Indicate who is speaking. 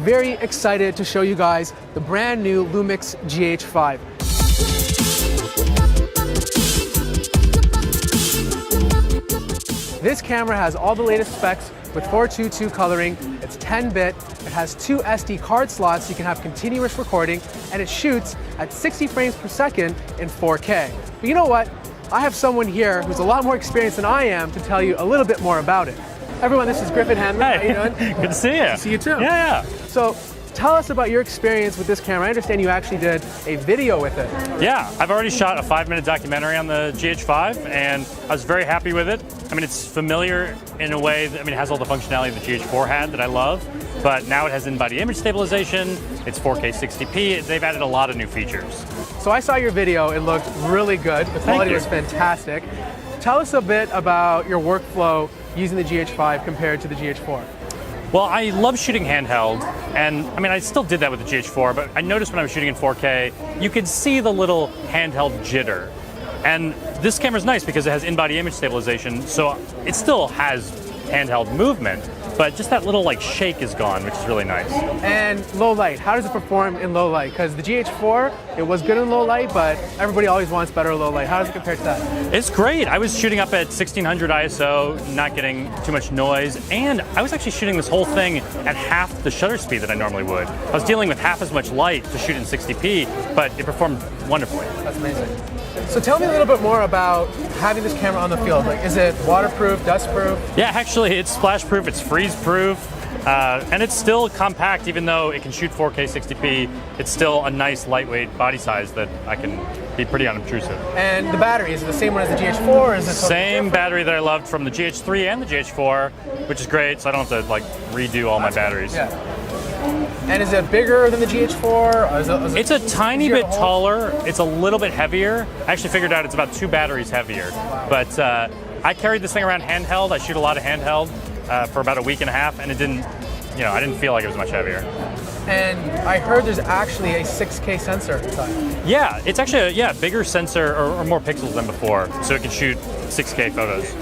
Speaker 1: very excited to show you guys the brand new Lumix GH5. This camera has all the latest specs with 422 coloring, it's 10-bit, it has 2 SD card slots so you can have continuous recording, and it shoots at 60 frames per second in 4K. But you know what? I have someone here who's a lot more experienced than I am to tell you a little bit more about it. Everyone, this is Griffin Handler.
Speaker 2: Hey.
Speaker 1: How you doing?
Speaker 2: Good to see you.
Speaker 1: Good to see you too.
Speaker 2: Yeah.
Speaker 1: So, tell us about your experience with this camera. I understand you actually did a video with it.
Speaker 2: Yeah, I've already shot a 5-minute documentary on the GH5 and I was very happy with it. I mean, it's familiar in a way that, it has all the functionality the GH4 had that I love, but now it has in-body image stabilization, it's 4K 60p, they've added a lot of new features.
Speaker 1: So I saw your video, it looked really good. The quality was fantastic. Tell us a bit about your workflow using the GH5 compared to the GH4.
Speaker 2: Well, I love shooting handheld, and I still did that with the GH4, but I noticed when I was shooting in 4K, you could see the little handheld jitter. And this camera's nice because it has in-body image stabilization, so it still has handheld movement, but just that little shake is gone, which is really nice.
Speaker 1: And low light, how does it perform in low light? Because the GH4, it was good in low light, but everybody always wants better low light. How does it compare to that?
Speaker 2: It's great. I was shooting up at 1600 ISO, not getting too much noise, and I was actually shooting this whole thing at half the shutter speed that I normally would. I was dealing with half as much light to shoot in 60p, but it performed wonderfully.
Speaker 1: That's amazing. So tell me a little bit more about having this camera on the field. Is it waterproof, dustproof?
Speaker 2: Yeah, actually it's splash-proof, it's freeze-proof, and it's still compact. Even though it can shoot 4K 60p, it's still a nice lightweight body size that I can be pretty unobtrusive. And
Speaker 1: the battery, is it the same one as the GH4, or is it
Speaker 2: same battery that I loved from the GH3 and the GH4, which is great, so I don't have to redo all my batteries.
Speaker 1: Yeah. And is it bigger than the GH4?
Speaker 2: It's a tiny bit taller. It's a little bit heavier. I actually figured out it's about 2 batteries heavier. Wow. But I carried this thing around handheld. I shoot a lot of handheld for about a week and a half, and it didn't, I didn't feel like it was much heavier.
Speaker 1: And I heard there's actually a 6K sensor inside.
Speaker 2: Yeah, it's actually a bigger sensor or more pixels than before, so it can shoot 6K photos.